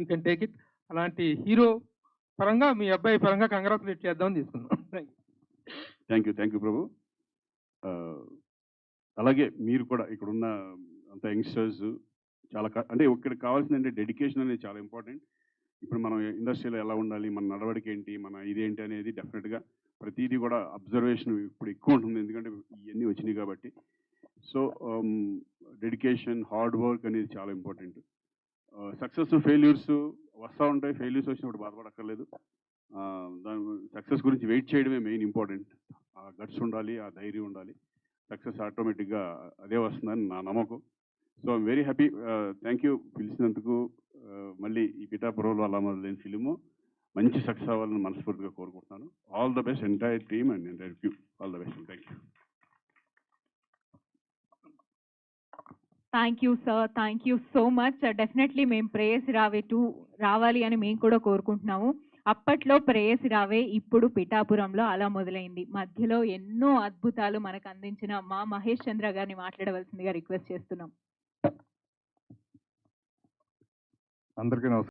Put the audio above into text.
You can take it. అలాంటి hero పరంగా మీ అబ్బాయి పరంగా కంగ్రాచులేట్ చేద్దామని తీసుకున్నాం. థ్యాంక్ యూ ప్రభు. అలాగే మీరు కూడా ఇక్కడున్న అంత యంగ్స్టర్స్ చాలా అంటే ఇక్కడ కావాల్సిందంటే డెడికేషన్ అనేది చాలా ఇంపార్టెంట్. ఇప్పుడు మనం ఇండస్ట్రీలో ఎలా ఉండాలి, మన నడవడిక ఏంటి, మన ఇదేంటి అనేది డెఫినెట్గా ప్రతిదీ కూడా అబ్జర్వేషన్ ఇప్పుడు ఎక్కువ ఉంటుంది, ఎందుకంటే ఇవన్నీ వచ్చినాయి కాబట్టి. సో డెడికేషన్, హార్డ్ వర్క్ అనేది చాలా ఇంపార్టెంట్. సక్సెస్ ఫెయిల్యూర్స్ వస్తూ ఉంటాయి, ఫెయిల్యూర్స్ వచ్చినప్పుడు బాధపడక్కర్లేదు. దాని సక్సెస్ గురించి వెయిట్ చేయడమే మెయిన్ ఇంపార్టెంట్. ఆ గట్స్ ఉండాలి, ఆ ధైర్యం ఉండాలి. సక్సెస్ ఆటోమేటిక్గా అదే వస్తుందని నా నమ్మకం. So I'm very happy. Thank you పిలిచినందుకు. మళ్ళీ ఈ పిఠాపురంలో అలా మొదలైన ఫిలిము మంచి సక్సెస్ అవ్వాలని మనస్ఫూర్తిగా కోరుకుంటున్నాను. All the best entire team and entire crew. All the best. Thank you. Thank you sir, thank you so much. Definitely మేము ప్రేయసి రావే 2 రావాలి అని మేము కూడా కోరుకుంటున్నాము. అప్పట్లో ప్రేయసి రావే, ఇప్పుడు పిఠాపురంలో అలా మొదలైంది. మధ్యలో ఎన్నో అద్భుతాలు మనకు అందించిన మా మహేష్ చంద్ర గారిని మాట్లాడవలసిందిగా రిక్వెస్ట్ చేస్తున్నాం. అందరికీ నమస్కారం.